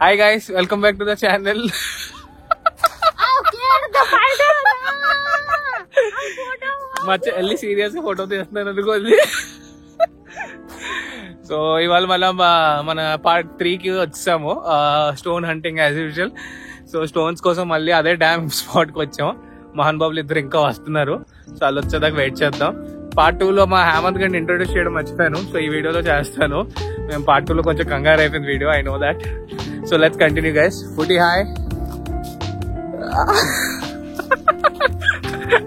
Hi guys, welcome back to the channel. మా చెల్లి serious photo తీస్తున్నాను అనుకోండి. సో ఇవాళ మళ్ళీ మన పార్ట్ 3కి వచ్చాము, stone hunting as usual. So stones కోసం మళ్ళీ అదే డ్యామ్ స్పాట్కి వచ్చాము. మోహన్ బాబులు ఇద్దరు ఇంకా వస్తున్నారు. సో వాళ్ళు వచ్చేదాకా వెయిట్ చేద్దాం. పార్ట్ 2లో మా హేమంత్ గారిని ఇంట్రొడ్యూస్ చేయడం మర్చిపోయాను. సో ఈ వీడియోలో చేస్తాను. మేము పార్ట్ 2లో కొంచెం కంగారు అయిపోయింది video, I know that. So let's continue guys. ఫుటీ హాయ్.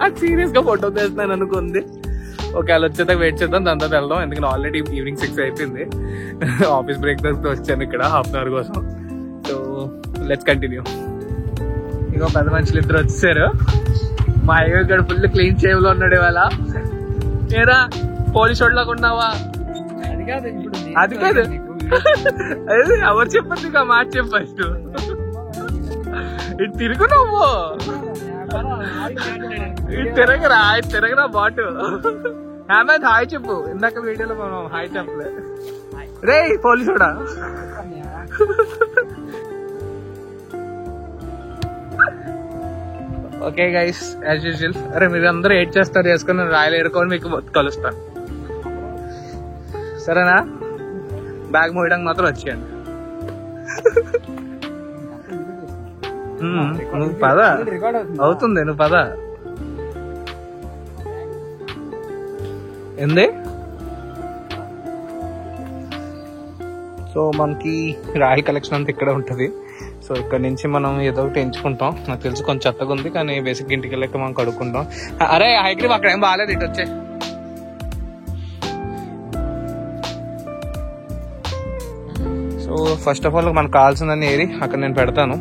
అది సీరియస్ గా ఫోటో తీస్తున్నాను అనుకుంది. ఓకే, వాళ్ళు వచ్చేదాకా వెయిట్ చేద్దాం, దాని తర్వాత వెళ్దాం. ఎందుకంటే ఆల్రెడీ ఈవినింగ్ 6 అయిపోయింది. ఆఫీస్ బ్రేక్ దొరికితే వచ్చాను ఇక్కడ హాఫ్ అన్ అవర్ కోసం. So let's continue. ఇంకో 10 మనుషులు ఇద్దరు వచ్చేసారు. మా హైవే గడు ఫుల్ క్లీన్ చేయలో ఉన్నాడు ఇవాళ. ఏరా పోలీస్ వాడిలాగా ఉన్నావా? అది కాదు, అదే ఎవరు చెప్పండి, ఇక మాట చెప్పు ఫస్ట్. ఇటు తిరుగు నువ్వు, ఇటు తిరగరా బాటు. హేమంత్ హాయ్ చెప్పు. ఇందాక వీడియోలో మనం హాయ్ చెప్పలే. రే పోలీసుడా. Okay guys, as usual. అరే మీరు అందరూ ఎయిట్ చేస్తారు, చేసుకుని రాయలు ఏరుకొని మీకు కలుస్తాను, సరేనా? బ్యాగ్ మోయడానికి మాత్రం వచ్చేయండి. నువ్వు పద, అవుతుంది, నువ్వు పద. ఏంది? సో మనకి రాయల్ కలెక్షన్ అంతా ఇక్కడ ఉంటుంది. సో ఇక్కడ నుంచి మనం ఏదో ఒకటి ఎంచుకుంటాం. నాకు తెలుసు కొంచెం చెత్తగా ఉంది, కానీ బేసిక్ ఇంటికి వెళ్ళాక మనం కడుక్కుంటాం. అరే హైగ్రీవ్ అక్కడ ఏం బాగాలేదు, ఇటు వచ్చే. సో ఫస్ట్ ఆఫ్ ఆల్ మనకు కావాల్సిందని ఏరి అక్కడ నేను పెడతాను.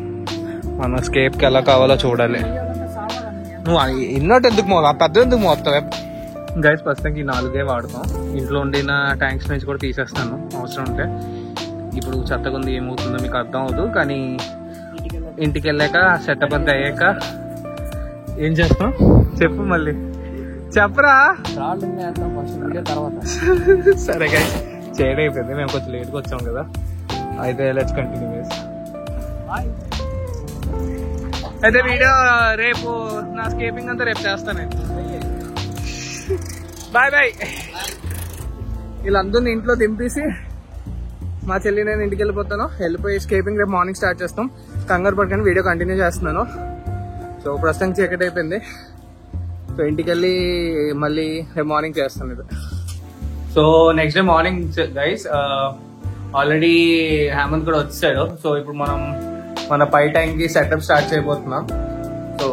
మన స్కేప్కి ఎలా కావాలో చూడాలి. నువ్వు ఇన్నోటి ఎందుకు మోగా, పెద్ద ఎందుకు మోస్తావే? గైస్ ప్రస్తుతానికి 4 వాడతాం. ఇంట్లో ఉండిన ట్యాంక్స్ నుంచి కూడా తీసేస్తాను అవసరం ఉంటే. ఇప్పుడు చెత్తగా ఉంది, ఏమవుతుందో మీకు అర్థం అవ్వదు, కానీ ఇంటికి వెళ్ళాక సెటప్ అంతా అయ్యాక ఏం చేస్తాం చెప్పు, మళ్ళీ చెప్పరా. సరే గైస్, చేయడం అయిపోయింది. మేము కొంచెం లేట్గా వచ్చాం కదా, అయితే లెట్స్ కంటిన్యూ. అయితే వీడియో రేపు, నా స్కేపింగ్ అంతా రేపు చేస్తాను. Bye bye. వీళ్ళందరినీ ఇంట్లో దింపేసి మా చెల్లి నేను ఇంటికి వెళ్ళిపోతాను. వెళ్ళిపోయి స్కేపింగ్ రేపు మార్నింగ్ స్టార్ట్ చేస్తాం. కంగారు పడుకొని వీడియో కంటిన్యూ చేస్తున్నాను. సో ప్రస్తుతం చీకటి అయిపోయింది. సో ఇంటికి వెళ్ళి మళ్ళీ రేపు మార్నింగ్ చేస్తాను ఇది. So next day morning guys, already Hemanth కూడా వచ్చాడు. సో ఇప్పుడు మనం మన పై ట్యాంక్కి సెటప్ స్టార్ట్ చేయబోతున్నాం. సో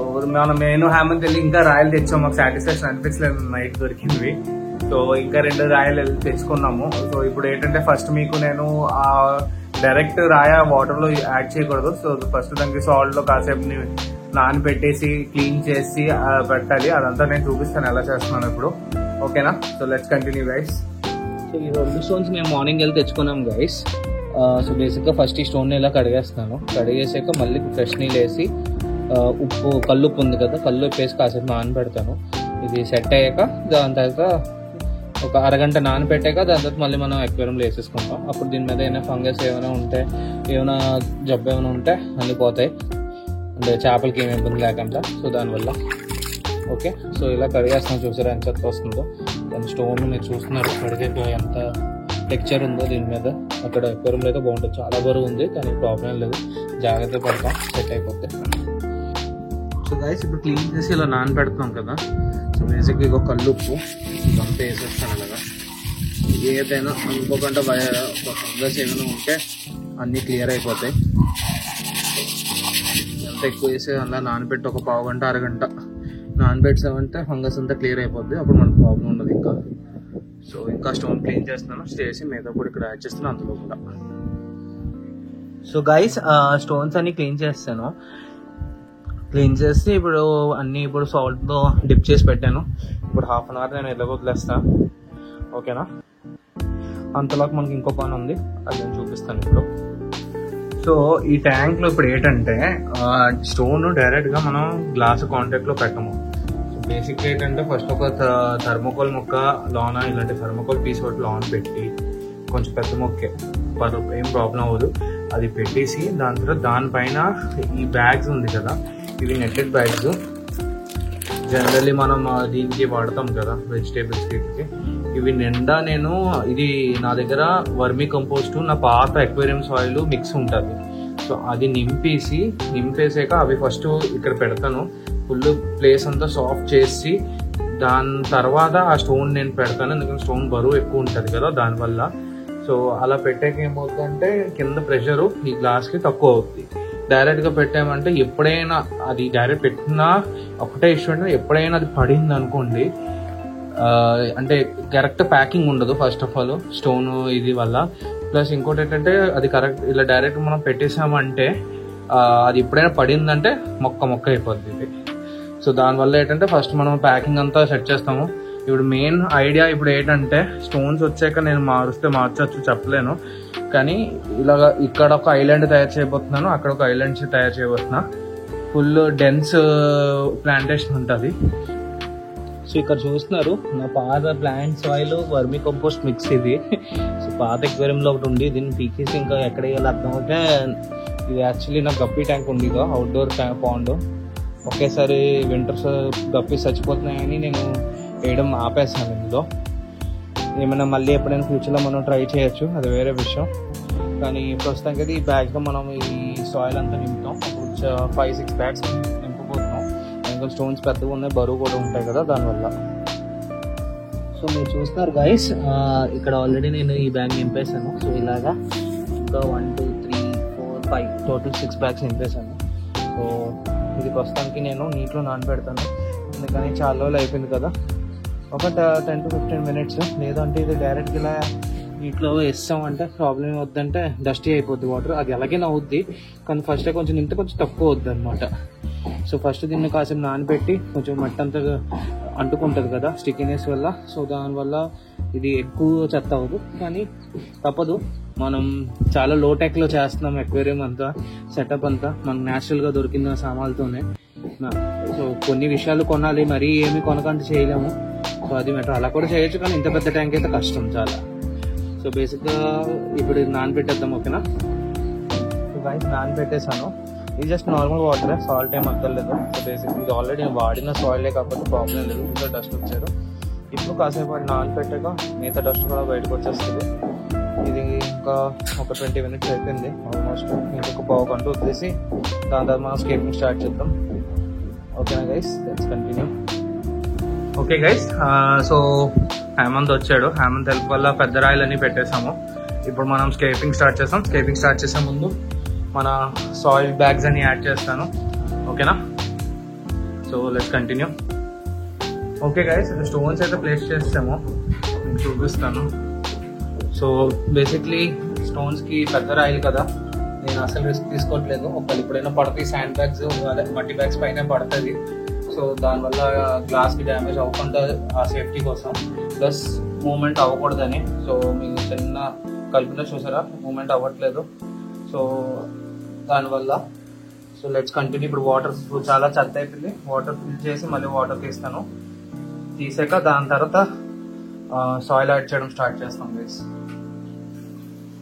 నేను హేమంత్ వెళ్ళి ఇంకా రాయలు తెచ్చాం. మాకు సాటిస్ఫాక్షన్ అనిపించలేదు, నైట్ దొరికింది. సో ఇంకా 2 రాయలు వెళ్ళి తెచ్చుకున్నాము. సో ఇప్పుడు ఏంటంటే ఫస్ట్ మీకు నేను డైరెక్ట్ రాయ వాటర్లో యాడ్ చేయకూడదు. సో ఫస్ట్ దానికి సాల్ట్లో కాసేపు నానబెట్టేసి క్లీన్ చేసి పెట్టాలి. అదంతా నేను చూపిస్తాను ఎలా చేస్తున్నాను ఇప్పుడు, ఓకేనా? So let's continue guys. So ఈ 2 స్టోన్స్ మేము మార్నింగ్ వెళ్ళి తెచ్చుకున్నాం గైస్. సో బేసిక్గా ఫస్ట్ ఈ స్టోన్ ఇలా కడిగేస్తాను. కడిగేసాక మళ్ళీ ఫ్రెష్ నీళ్ళు వేసి ఉప్పు, కల్లుప్పు ఉంది కదా, కల్లుప్పు వేసి కాసేపు నానబెడతాను. ఇది సెట్ అయ్యాక దాని తర్వాత ఒక అరగంట నానబెట్టాక దాని తర్వాత మళ్ళీ మనం అక్వేరియంలో వేసేసుకుంటాం. అప్పుడు దీని మీద ఏమైనా ఫంగస్ ఏమైనా ఉంటే, ఏమైనా జబ్బు ఏమైనా ఉంటే అన్నీ పోతాయి, అంటే చేపలకి ఏమి ఇబ్బంది లేకుండా. సో దానివల్ల ఓకే. సో ఇలా కడిగేస్తాం. చూసారా ఎంత చెత్త వస్తుందో. దాని స్టోన్ మీరు చూస్తున్నారు, కడిగే ఎంత టెక్చర్ ఉందో దీని మీద. అక్కడ అక్వేరియంలో అయితే బాగుంటుంది, చాలా బరువు ఉంది, కానీ ప్రాబ్లం లేదు, జాగ్రత్త పడతాం, సెట్ అయిపోతాయి. సో గైస్ ఇప్పుడు క్లీన్ చేసి ఇలా నానబెడుతున్నాం కదా. సో బేసిక్గా ఇక కల్లుప్పు ఇదంతా వేసేస్తాను అలాగా. ఏదైనా అనుకోకుండా ఫంగస్ ఏమైనా ఉంటే అన్నీ క్లియర్ అయిపోతాయి. ఎంత ఎక్కువ వేసే అలా నానబెట్టి ఒక పావు గంట అరగంట నానబెట్టామంటే ఫంగస్ అంతా క్లియర్ అయిపోద్ది. అప్పుడు మనకు ప్రాబ్లం ఉండదు ఇంకా. సో ఇంకా స్టోన్ క్లీన్ చేస్తున్నాను, చేసి మీద కూడా ఇక్కడ యాడ్ చేస్తున్నాను అందులో కూడా. సో గైస్ స్టోన్స్ అన్ని క్లీన్ చేస్తాను. క్లీన్ చేసి ఇప్పుడు అన్నీ ఇప్పుడు సాల్ట్తో డిప్ చేసి పెట్టాను. ఇప్పుడు హాఫ్ అన్ అవర్ నేను ఎలాగో వదిలేస్తాను, ఓకేనా? అంతలోకి మనకి ఇంకో పని ఉంది, అది నేను చూపిస్తాను ఇప్పుడు. సో ఈ ట్యాంక్లో ఇప్పుడు ఏంటంటే స్టోన్ డైరెక్ట్గా మనం గ్లాస్ కాంటాక్ట్లో పెట్టము. సో బేసిక్గా ఏంటంటే ఫస్ట్ ఒక థర్మోకోల్ మొక్క లోన, ఇలాంటి థర్మోకోల్ పీస్ ఒకటి లోన పెట్టి, కొంచెం పెద్ద మొక్కే ఏం ప్రాబ్లం అవ్వదు, అది పెట్టేసి దాని తర్వాత దానిపైన ఈ బ్యాగ్స్ ఉంది కదా, ఇవి నెట్టెడ్ బ్యాగ్స్. జనరల్లీ మనం దీనికి వాడతాం కదా వెజిటేబుల్స్కి. ఇవి నిండా నేను ఇది నా దగ్గర వర్మీ కంపోస్ట్, నా పాత అక్వేరియం సాయిల్ మిక్స్ ఉంటుంది. సో అది నింపేసాక అవి ఫస్ట్ ఇక్కడ పెడతాను. ఫుల్ ప్లేస్ అంతా సాఫ్ట్ చేసి దాని తర్వాత ఆ స్టోన్ నేను పెడతాను, ఎందుకంటే స్టోన్ బరువు ఎక్కువ ఉంటుంది కదా దానివల్ల. సో అలా పెట్టాక ఏమవుతుందంటే కింద ప్రెషరు ఈ గ్లాస్కి తక్కువ అవుతుంది. డైరెక్ట్గా పెట్టామంటే ఎప్పుడైనా అది డైరెక్ట్ పెట్టినా ఒకటే ఇష్యూ అంటే ఎప్పుడైనా అది పడింది అనుకోండి, అంటే కరెక్ట్ ప్యాకింగ్ ఉండదు ఫస్ట్ ఆఫ్ ఆల్ స్టోన్ ఇది వల్ల. ప్లస్ ఇంకోటి ఏంటంటే అది కరెక్ట్ ఇలా డైరెక్ట్ మనం పెట్టేసామంటే అది ఎప్పుడైనా పడిందంటే మొక్క అయిపోద్ది ఇది. సో దానివల్ల ఏంటంటే ఫస్ట్ మనం ప్యాకింగ్ అంతా సెట్ చేస్తాము. ఇప్పుడు మెయిన్ ఐడియా ఇప్పుడు ఏంటంటే స్టోన్స్ వచ్చాక నేను మార్చచ్చు చెప్పలేను, కానీ ఇలాగ ఇక్కడ ఒక ఐలాండ్ తయారు చేయబోతున్నాను, అక్కడ ఒక ఐలాండ్స్ తయారు చేయబోతున్నా. ఫుల్ డెన్స్ ప్లాంటేషన్ ఉంటుంది. సో ఇక్కడ చూస్తున్నారు నా పాత plant soil vermi compost mix ఇది. సో పాత ఎక్వేరియంలో ఒకటి ఉంది, దీన్ని పీకేసి ఇంకా ఎక్కడ వేయాలి అర్థం అవుతే. ఇది యాక్చువల్లీ నా గప్పీ ట్యాంక్ ఉంది ఇదో, అవుట్డోర్ పాండ్. ఒకేసారి వింటర్స్ గప్పీ చచ్చిపోతున్నాయని నేను వేయడం ఆపేసాను ఇందులో. ఏమైనా మళ్ళీ ఎప్పుడైనా ఫ్యూచర్లో మనం ట్రై చేయొచ్చు, అది వేరే విషయం. కానీ ప్రస్తుతానికి అయితే ఈ బ్యాగ్లో మనం ఈ సాయిల్ అంతా నింపుతాం. అప్పుడు 5-6 బ్యాగ్స్ నింపబోతున్నాం. ఇంకా స్టోన్స్ పెద్దగా ఉన్నాయి, బరువు కూడా ఉంటాయి కదా దానివల్ల. సో మీరు చూస్తున్నారు గైస్, ఇక్కడ ఆల్రెడీ నేను ఈ బ్యాగ్ నింపేశాను. సో ఇలాగా ఇంకా 1 2 3 4 5 టోటల్ 6 బ్యాగ్స్ నింపేశాను. సో ఇది ప్రస్తుతానికి నేను నీటిలో నానబెడతాను, ఎందుకని చాలా రోజులు అయిపోయింది కదా. ఒక 10 to 15 మినిట్స్. లేదంటే ఇది డైరెక్ట్గా ఇలా నీటిలో వేస్తామంటే ప్రాబ్లం వద్దంటే డస్టీ అయిపోద్ది వాటర్. అది ఎలాగైనా అవుద్ది, కానీ ఫస్ట్ కొంచెం నింటే కొంచెం తక్కువ అవుద్ది అనమాట. సో ఫస్ట్ దీన్ని కాసేపు నానబెట్టి కొంచెం మట్టి అంతా అంటుకుంటుంది కదా స్టికినెస్ వల్ల. సో దానివల్ల ఇది ఎక్కువ చెత్త అవ్వదు, కానీ తప్పదు. మనం చాలా లో టెక్లో చేస్తున్నాం ఎక్వేరియం అంతా, సెటప్ అంతా మనకు న్యాచురల్గా దొరికిన సామాన్లతోనే. సో కొన్ని విషయాలు కొనాలి, మరీ ఏమి కొనకంటే చేయలేము. సో అది మ్యాటర్. అలా కూడా చేయొచ్చు, కానీ ఇంత పెద్ద ట్యాంక్ అయితే కష్టం చాలా. సో బేసిక్గా ఇప్పుడు నానబెట్టేద్దాం, ఓకేనా. సో గైస్ నానబెట్టేసాను. ఇది జస్ట్ నార్మల్ వాటర్, సాల్ట్ ఏం అక్కర్లేదు. సో బేసిక్గా ఇది ఆల్రెడీ వాడిన సాయిలే కాబట్టి ప్రాబ్లం లేదు, ఇంకా డస్ట్ వచ్చారు. ఇప్పుడు కాసేపు వాడు నానబెట్టాక మిగతా డస్ట్ కూడా బయటకు వచ్చేస్తుంది. ఇది ఇంకా ఒక 20 మినిట్స్ అయిపోయింది ఆల్మోస్ట్. ఇంకొక పావు గంట వదిలేసి దాని తర్వాత మనం స్కేపింగ్ స్టార్ట్ చేద్దాం, ఓకేనా guys. Let's continue. Okay guys, so Hemanth వచ్చాడు. హేమంత్ హెల్ప్ వల్ల పెద్ద రాయిలన్నీ పెట్టేసాము. ఇప్పుడు మనం స్కేపింగ్ స్టార్ట్ చేస్తాం. స్కేపింగ్ స్టార్ట్ చేసే ముందు మన సాయిల్ బ్యాగ్స్ అని యాడ్ చేస్తాను, ఓకేనా. So let's continue. Okay guys, stones అయితే ప్లేస్ చేస్తాము, నేను చూపిస్తాను. సో బేసిక్లీ స్టోన్స్కి పెద్ద రాయిలు కదా, నేను అసలు రిస్క్ తీసుకోవట్లేదు. ఒకవేళ ఇప్పుడైనా పడుతుంది శాండ్ బ్యాగ్స్, అదే మట్టి బ్యాగ్స్ పైన పడుతుంది. సో దానివల్ల గ్లాస్కి డ్యామేజ్ అవ్వకుండా ఆ సేఫ్టీ కోసం, ప్లస్ మూమెంట్ అవ్వకూడదని. సో మీకు చిన్న కలిపిన చూసారా, మూమెంట్ అవ్వట్లేదు. సో దానివల్ల సో లెట్స్ కంటిన్యూ. ఇప్పుడు వాటర్ చాలా చెత్త అయిపోయింది, వాటర్ ఫిల్ చేసి మళ్ళీ వాటర్ తీసాక దాని తర్వాత సాయిల్ యాడ్ చేయడం స్టార్ట్ చేస్తాం guys.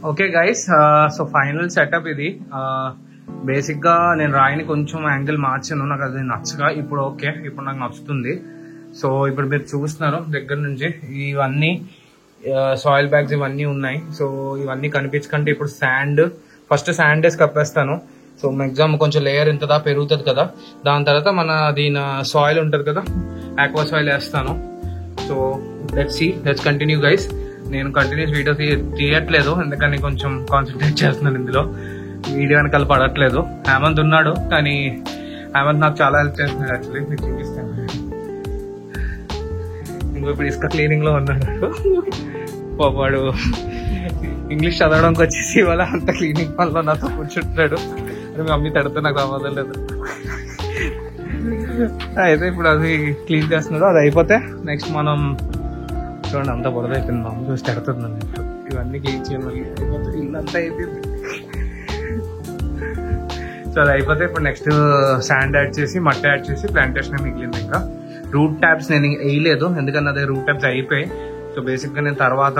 Okay guys, so final setup ఇది. బేసిక్గా నేను రాయిని కొంచెం యాంగిల్ మార్చాను, నాకు అది నచ్చగా. ఇప్పుడు ఓకే, ఇప్పుడు నాకు నచ్చుతుంది. సో ఇప్పుడు మీరు చూస్తున్నారు దగ్గర నుంచి ఇవన్నీ సాయిల్ బ్యాగ్స్ ఇవన్నీ ఉన్నాయి. సో ఇవన్నీ కనిపించకంటే ఇప్పుడు ఫస్ట్ శాండ్ వేసి కప్పేస్తాను. సో మ్యాక్సిమం కొంచెం లేయర్ ఇంతదా పెరుగుతుంది కదా, దాని తర్వాత మన దీని సాయిల్ ఉంటుంది కదా, ఆక్వా సాయిల్ వేస్తాను. So let's continue guys. నేను కంటిన్యూస్ వీడియో తీయట్లేదు, ఎందుకని కొంచెం కాన్సన్ట్రేట్ చేస్తున్నాను ఇందులో. వీడియో వెనకాల పడట్లేదు. హేమంత్ ఉన్నాడు, కానీ హేమంత్ నాకు చాలా హెల్ప్ చేస్తున్నాడు యాక్చువల్లీ. మీకు చూపిస్తాను. ఇంకో ఇప్పుడు ఇసుక క్లీనింగ్ లో ఉన్నాడు. వాడు ఇంగ్లీష్ చదవడానికి వచ్చేసి ఇవాళ అంత క్లీనింగ్ పనిలో నాతో కూర్చుంటున్నాడు. అని మీ మమ్మీ తడితే నాకు సంబంధం లేదు. అయితే ఇప్పుడు అది క్లీన్ చేస్తున్నాడు. అది అయిపోతే నెక్స్ట్ మనం చూడండి, అంతా బురద అయిపోయింది. మా అమ్మ చూసి తిడుతుంది. ఇవన్నీ క్లీన్ చేయాలి, ఇల్లు అంతా అయిపోయింది. సో అది అయిపోతే ఇప్పుడు నెక్స్ట్ శాండ్ యాడ్ చేసి మట్టి యాడ్ చేసి ప్లాంటేషన్ మిగిలింది. ఇంకా రూట్ ట్యాప్స్ నేను వేయలేదు, ఎందుకంటే అదే రూట్ ట్యాప్స్ అయిపోయాయి. సో బేసిక్గా నేను తర్వాత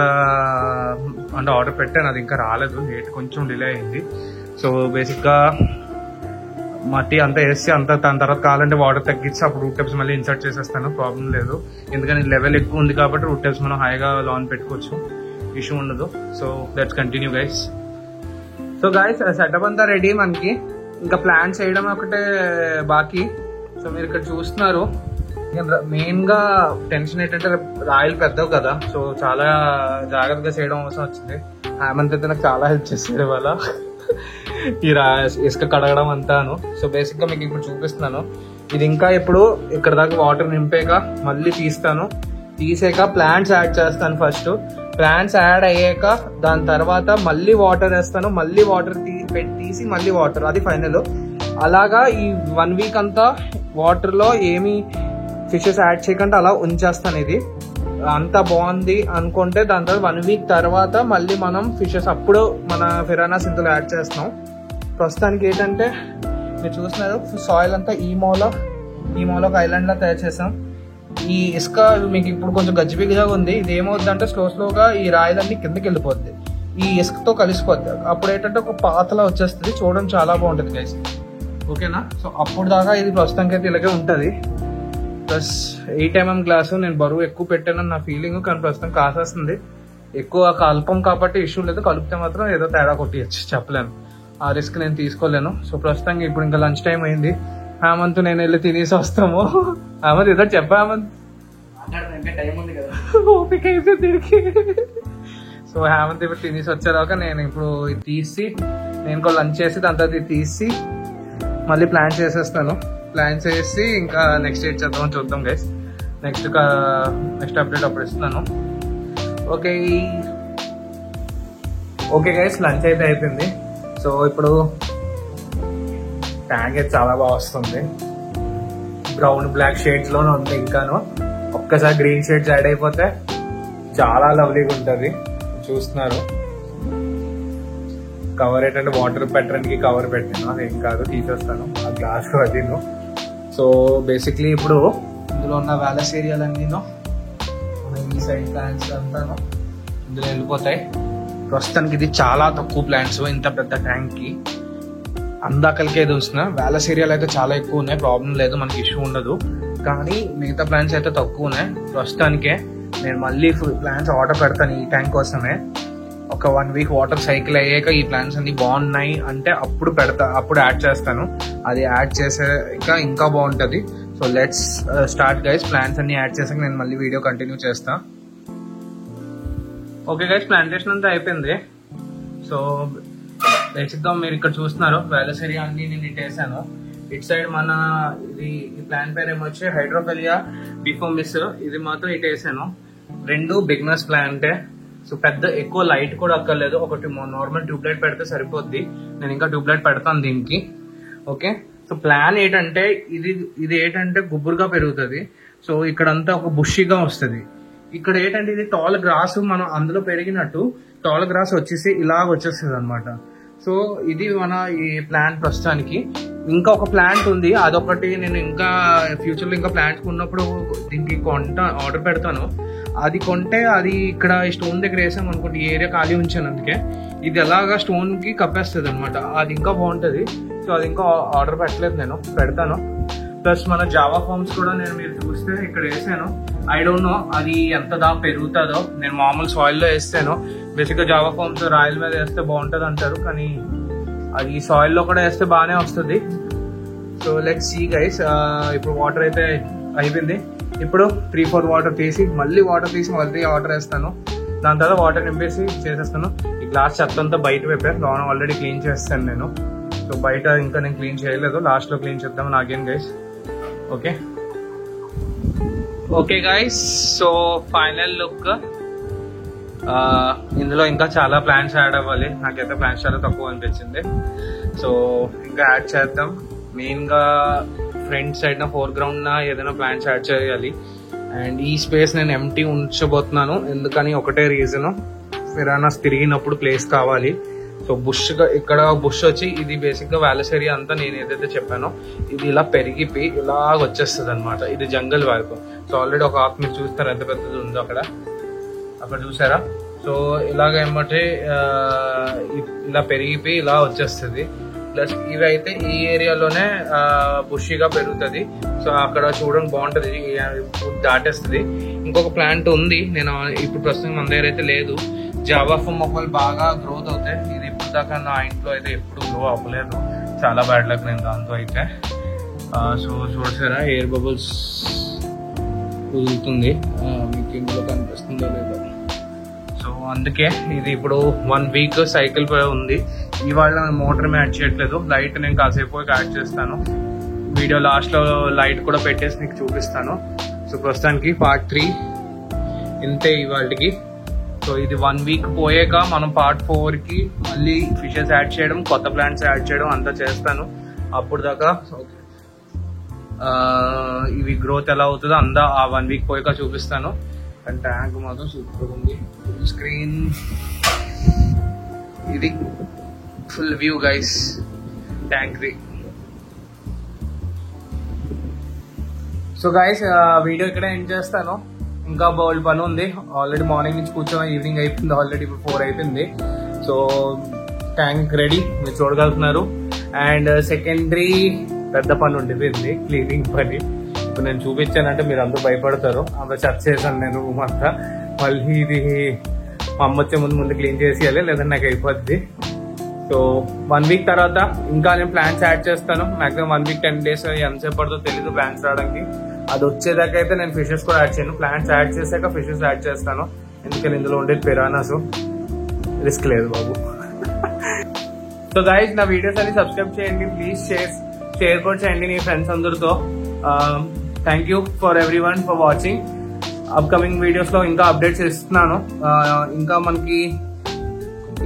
అంటే ఆర్డర్ పెట్టాను, అది ఇంకా రాలేదు, కొంచెం డిలే అయింది. సో బేసిక్గా మట్టి అంతా వేసి అంతా దాని తర్వాత కావాలంటే వాటర్ తగ్గించి అప్పుడు రూట్ టెప్స్ మళ్ళీ ఇన్సర్ట్ చేసేస్తాను, ప్రాబ్లం లేదు. ఎందుకంటే లెవెల్ ఎక్కువ ఉంది కాబట్టి రూట్ టెప్స్ మనం హాయిగా లాన్ పెట్టుకోవచ్చు, ఇష్యూ ఉండదు. So let's continue guys. So guys setup అంతా రెడీ, మనకి ఇంకా ప్లాన్ చేయడం ఒకటే బాకీ. సో మీరు ఇక్కడ చూస్తున్నారు, మెయిన్గా టెన్షన్ ఏంటంటే రాయలు పెద్దవి కదా, సో చాలా జాగ్రత్తగా చేయడం అవసరం వచ్చింది. హేమంత్ అయితే నాకు చాలా హెల్ప్ చేశాడు ఇవాళ ఈ ఇసుక కడగడం అంతాను. సో బేసిక్గా మీకు ఇప్పుడు చూపిస్తున్నాను. ఇది ఇంకా ఇప్పుడు ఇక్కడ దాకా వాటర్ నింపాక మళ్ళీ తీస్తాను, తీసాక ప్లాంట్స్ యాడ్ చేస్తాను. ఫస్ట్ ప్లాంట్స్ యాడ్ అయ్యాక దాని తర్వాత మళ్ళీ వాటర్ వేస్తాను, మళ్ళీ వాటర్ తీసి మళ్ళీ వాటర్, అది ఫైనల్. అలాగా ఈ 1 వీక్ అంతా వాటర్లో ఏమి ఫిషెస్ యాడ్ చేయకుండా అలా ఉంచేస్తాను. ఇది అంతా బాగుంది అనుకుంటే దాని తర్వాత 1 వీక్ తర్వాత మళ్ళీ మనం ఫిషెస్ అప్పుడు మన ఫిరానాస్ ఇందులో యాడ్ చేస్తున్నాం. ప్రస్తుతానికి ఏంటంటే మీరు చూస్తున్నారు, సాయిల్ అంతా ఈ మూల ఒక ఐలాండ్ లా తయారు చేసాం. ఈ ఇసుక మీకు ఇప్పుడు కొంచెం గజ్జిబిగ్గా ఉంది. ఇది ఏమవుతుందంటే స్లోగా ఈ రాయిలన్నీ కిందకి వెళ్ళిపోద్ది, ఈ ఇసుకతో కలిసిపోద్ది. అప్పుడు ఏంటంటే ఒక పాతలా వచ్చేస్తుంది, చూడడం చాలా బాగుంటుంది గైస్, ఓకేనా. సో అప్పుడు దాకా ఇది ప్రస్తుతానికి అయితే ఇలాగే ఉంటుంది. ప్లస్ 8 mm గ్లాసు, నేను బరువు ఎక్కువ పెట్టానని నా ఫీలింగ్, కానీ ప్రస్తుతం కాసేస్తుంది. ఎక్కువ కలపం కాబట్టి ఇష్యూ లేదు, కలిపితే మాత్రం ఏదో తేడా కొట్టియచ్చు, చెప్పలేను. ఆ రిస్క్ నేను తీసుకోలేను. సో ప్రస్తుతం ఇప్పుడు ఇంకా లంచ్ టైం అయింది. హేమంత్ నేను వెళ్ళి తినేసి వస్తాము. హేమంత్ ఏదో చెప్పా, హేమంత్ ఓపిక అయిపోయింది తిరిగి. సో హేమంత్ ఇప్పుడు తినేసి వచ్చేదాకా నేను ఇప్పుడు తీసి నేను కూడా లంచ్ చేసి దాని తర్వాత తీసి మళ్ళీ ప్లాన్ చేసేస్తాను. ప్లాన్ చేసి ఇంకా నెక్స్ట్ డేట్ చేద్దామని చూద్దాం గైస్. నెక్స్ట్ అప్డేట్ అప్పుడు ఇస్తున్నాను. ఓకే గైస్, లంచ్ అయితే అయిపోయింది. సో ఇప్పుడు ట్యాంక్ అయితే చాలా బాగా వస్తుంది, బ్రౌన్ బ్లాక్ షేడ్స్ లోనే ఉంది. ఇంకాను ఒక్కసారి గ్రీన్ షేడ్స్ యాడ్ అయిపోతే చాలా లవ్లీగా ఉంటుంది. చూస్తున్నారు, కవర్ ఏంటంటే వాటర్ పెట్టడానికి కవర్ పెట్టాను, అదేం కాదు తీసేస్తాను ఆ గ్లాస్ అదిను. సో బేసిక్లీ ఇప్పుడు ఇందులో ఉన్న వ్యాలస్ ఏరియాలన్నీను ఈ సైడ్ ప్లాంట్స్ అంతాను ఇందులో వెళ్ళిపోతాయి. ప్రస్తుతానికి ఇది చాలా తక్కువ ప్లాంట్స్, ఇంత పెద్ద ట్యాంక్కి అందాకలికే చూసిన. వ్యాలస్ ఏరియాలు అయితే చాలా ఎక్కువ ఉన్నాయి, ప్రాబ్లం లేదు, మనకి ఇష్యూ ఉండదు. కానీ మిగతా ప్లాంట్స్ అయితే తక్కువ ఉన్నాయి. ప్రస్తుతానికే నేను మళ్ళీ ప్లాంట్స్ ఆర్డర్ పెడతాను ఈ ట్యాంక్ కోసమే. ఒక 1 వీక్ వాటర్ సైకిల్ అయ్యాక ఈ ప్లాంట్స్ అన్ని బాగున్నాయి అంటే అప్పుడు యాడ్ చేస్తాను. అది యాడ్ చేసాక ఇంకా బాగుంటుంది. So let's start guys. Plants అన్ని యాడ్ చేసాక నేను మళ్ళీ వీడియో కంటిన్యూ చేస్తా. ఓకే గైస్, ప్లాంటేషన్ అంతా అయిపోయింది. సో బేసిక్గా మీరు ఇక్కడ చూస్తున్నారు, వ్యాలస్ ఏరియా అన్ని నేను ఇటు వేసాను. ఇటు సైడ్ మన ఈ ప్లాంట్ పేరు ఏమొచ్చి హైడ్రోఫెలియా బిఫోమిస్, ఇది మాత్రం ఇటు వేసాను. 2 బిగినర్స్ ప్లాంటే. సో పెద్ద ఎక్కువ లైట్ కూడా అక్కర్లేదు, ఒకటి నార్మల్ ట్యూబ్లైట్ పెడితే సరిపోద్ది. నేను ఇంకా ట్యూబ్లైట్ పెడతాను దీనికి. ఓకే, సో ప్లాన్ ఏంటంటే ఇది ఏంటంటే గుబురుగా పెరుగుతుంది. సో ఇక్కడంతా ఒక బుషిగా వస్తుంది. ఇక్కడ ఏంటంటే ఇది టాల్ గ్రాస్, మనం అందులో పెరిగినట్టు టాల్ గ్రాస్ వచ్చేసి ఇలాగ వచ్చేస్తుంది అనమాట. సో ఇది మన ఈ ప్లాంట్ ప్రస్తుతానికి. ఇంకా ఒక ప్లాంట్ ఉంది, అదొకటి నేను ఇంకా ఫ్యూచర్లో ఇంకా ప్లాంట్స్ ఉన్నప్పుడు దీనికి ఆర్డర్ పెడతాను. అది కొంటే అది ఇక్కడ స్టోన్ దగ్గర వేసాం అనుకోండి, ఈ ఏరియా ఖాళీ ఉంచాను, అందుకే ఇది ఎలాగా స్టోన్ కి కప్పేస్తుంది అనమాట. అది ఇంకా బాగుంటుంది. సో అది ఇంకా ఆర్డర్ పెట్టలేదు, నేను పెడతాను. ప్లస్ మన జావా ఫార్మ్స్ కూడా మీరు చూస్తే ఇక్కడ వేసాను. ఐ డోంట్ నో అది ఎంత దాకా పెరుగుతుందో. నేను మామూలు సాయిల్లో వేస్తాను. బేసిక్గా జావా ఫార్మ్స్ రాయల్ మీద వేస్తే బాగుంటుంది అంటారు, కానీ అది సాయిల్లో కూడా వేస్తే బాగానే వస్తుంది. So let's see guys. ఇప్పుడు వాటర్ అయితే అయిపోయింది. ఇప్పుడు 3-4 వాటర్ తీసి మళ్ళీ వాటర్ వేస్తాను. దాని తర్వాత వాటర్ నింపేసి చేసేస్తాను. ఈ గ్లాస్ చెత్త అంతా బయట వైపు లోన ఆల్రెడీ క్లీన్ చేస్తాను నేను. సో బయట ఇంకా నేను క్లీన్ చేయలేదు, లాస్ట్లో క్లీన్ చేద్దాం నాకేం guys. Okay guys, so final look. ఇందులో ఇంకా చాలా ప్లాంట్స్ యాడ్ అవ్వాలి. నాకైతే ప్లాంట్స్ చాలా తక్కువ అనిపించింది. సో ఇంకా యాడ్ చేద్దాం. మెయిన్గా ఫ్రంట్ సైడ్ నా ఫోర్గ్రౌండ్ ఏదైనా ప్లాంట్స్ యాడ్ చేయాలి. అండ్ ఈ స్పేస్ నేను ఎంటీ ఉంచబోతున్నాను. ఎందుకని ఒకటే రీజన్, ఫిరానాస్ తిరిగినప్పుడు ప్లేస్ కావాలి. సో ఇక్కడ బుష్ వచ్చి ఇది బేసిక్గా వ్యాలస్ ఏరియా అంతా నేను ఏదైతే చెప్పానో ఇది ఇలా పెరిగిపోయి ఇలా వచ్చేస్తుంది అనమాట. ఇది జంగల్ వరకు. సో ఆల్రెడీ ఒక ఆకు మీరు చూస్తారు ఎంత పెద్దది ఉందో అక్కడ చూసారా. సో ఇలాగ ఏమంటే ఇలా పెరిగిపోయి ఇలా వచ్చేస్తుంది. ప్లస్ ఇవి అయితే ఈ ఏరియాలోనే బుషిగా పెరుగుతుంది. సో అక్కడ చూడడానికి బాగుంటుంది, దాటేస్తుంది. ఇంకొక ప్లాంట్ ఉంది, నేను ఇప్పుడు ప్రస్తుతం మన దగ్గర అయితే లేదు. జావా ఫమ్ మొక్కలు బాగా గ్రోత్ అవుతాయి. ఇది ఇప్పుడు దాకా నా ఇంట్లో అయితే ఎప్పుడు గ్రో అవ్వలేదు, చాలా బ్యాడ్ లక్ నేను దాంతో అయితే. సో చూసారా ఎయిర్ బబుల్స్ కుదురుతుంది, మీకు ఇందులో కనిపిస్తుందో లేదో. సో అందుకే ఇది ఇప్పుడు 1 వీక్ సైకిల్ ఉంది. ఇవాళ మోటార్ యాడ్ చేయట్లేదు, లైట్ నేను కాసేపు యాడ్ చేస్తాను. వీడియో లాస్ట్లో లైట్ కూడా పెట్టేసి మీకు చూపిస్తాను. సో ప్రస్తుతానికి పార్ట్ 3 ఇంతే ఇవాళకి. సో ఇది 1 వీక్ పోయాక మనం పార్ట్ 4కి మళ్ళీ ఫిషెస్ యాడ్ చేయడం, కొత్త ప్లాంట్స్ యాడ్ చేయడం అంతా చేస్తాను. అప్పుడు దాకా ఇవి గ్రోత్ ఎలా అవుతుందో అంతా ఆ 1 వీక్ పోయాక చూపిస్తాను. అండ్ ట్యాంక్ మాత్రం సూపర్ ఉంది, ఫుల్ స్క్రీన్, ఇది full view guys tank the. So guys video ఇక్కడ ఎండ్ చేస్తాను. ఇంకా బౌల్ పని ఉంది, ఆల్రెడీ మార్నింగ్ నుంచి కూర్చొని ఈవినింగ్ అయిపోయింది, ఆల్రెడీ ఇప్పుడు 4 అయిపోయింది. సో ట్యాంక్ రెడీ మీరు చూడగలుగుతున్నారు. అండ్ సెకండరీ పెద్ద పని ఉండిపోయింది, క్లీనింగ్ పని. ఇప్పుడు నేను చూపించానంటే మీరు అందరూ భయపడతారు, అలా చర్చ చేశాను నేను రూమ్ అంతా. మళ్ళీ ఇది మా అమ్మ వచ్చే ముందు క్లీన్ చేసేయాలి, లేదంటే నాకు అయిపోద్ది. సో 1 వీక్ తర్వాత ఇంకా నేను ప్లాన్స్ యాడ్ చేస్తాను. మాక్సిమం 1 వీక్ 10 days ఎంతసేపు పడుతుందో తెలీదు ప్లాన్స్ రావడానికి. అది వచ్చేదాకా అయితే నేను ఫిషెస్ కూడా యాడ్ చేయను, ప్లాంట్స్ యాడ్ చేశాక ఫిషెస్ యాడ్ చేస్తాను. ఎందుకంటే ఇందులో ఉండేది పిరానాస్, రిస్క్ లేదు బాబు. సో గైస్ నా వీడియోస్ అన్ని సబ్స్క్రైబ్ చేయండి ప్లీజ్, షేర్ కూడా చేయండి మీ ఫ్రెండ్స్ అందరితో. Thank you for everyone for watching. Upcoming videos లో ఇంకా అప్డేట్స్ ఇస్తున్నాను. ఇంకా మనకి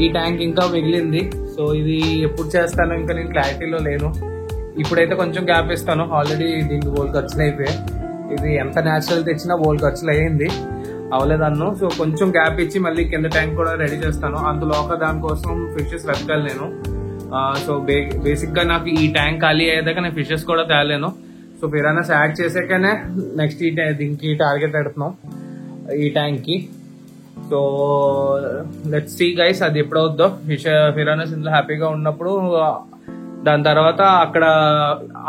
ఈ ట్యాంక్ ఇంకా మిగిలింది. సో ఇది ఎప్పుడు చేస్తానో ఇంకా నేను క్లారిటీలో లేను. ఇప్పుడైతే కొంచెం గ్యాప్ ఇస్తాను, ఆల్రెడీ దీనికి బోల్ ఖర్చులు అయిపోయాయి. ఇది ఎంత న్యాచురల్ తెచ్చినా బోల్ ఖర్చులు అయ్యింది, అవలేదన్ను. సో కొంచెం గ్యాప్ ఇచ్చి మళ్ళీ కింద ట్యాంక్ కూడా రెడీ చేస్తాను. అందులో ఒక దానికోసం ఫిషెస్ వెతకాలి నేను. సో బేసిక్ గా నాకు ఈ ట్యాంక్ ఖాళీ అయ్యేదాకా నేను ఫిషెస్ కూడా తేలేను. సో పిరానాస్ యాడ్ చేసాకనే నెక్స్ట్ దీనికి టార్గెట్ పెడుతున్నాం ఈ ట్యాంక్ కి. సో లెట్స్ సీ గైస్ అది ఎప్పుడవుద్దో. పిరానాస్ ఇందులో హ్యాపీగా ఉన్నప్పుడు దాని తర్వాత అక్కడ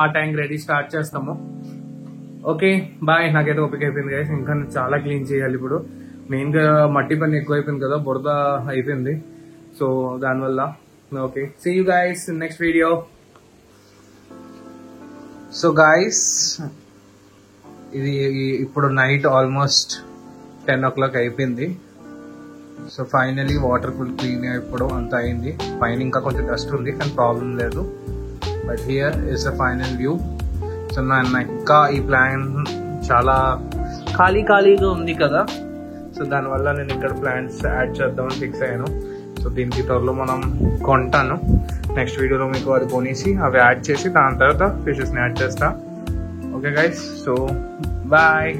ఆ ట్యాంక్ రెడీ స్టార్ట్ చేస్తాము. Okay bye. నాకైతే ఓపిక అయిపోయింది గైస్, ఇంకా చాలా క్లీన్ చేయాలి ఇప్పుడు. మెయిన్ గా మట్టి పని ఎక్కువ అయిపోయింది కదా, బురద అయిపోయింది. సో దానివల్ల okay, see you guys in next video. So guys ఇది ఇప్పుడు నైట్ ఆల్మోస్ట్ 10 o'clock అయిపోయింది. So finally water full clean అయిపోవడం అంతా అయింది. పైన ఇంకా కొంచెం డస్ట్ ఉంది కానీ ప్రాబ్లం లేదు. But here is the final view. So ఇంకా ఈ ప్లాన్ చాలా ఖాళీగా ఉంది కదా, సో దానివల్ల నేను ఇక్కడ ప్లాంట్స్ యాడ్ చేద్దామని ఫిక్స్ అయ్యాను. సో దీనికి త్వరలో మనం కొంటాను. నెక్స్ట్ వీడియోలో మీకు అది కొనేసి అవి యాడ్ చేసి దాని తర్వాత ఫిషెస్ని యాడ్ చేస్తా. Okay guys, so bye.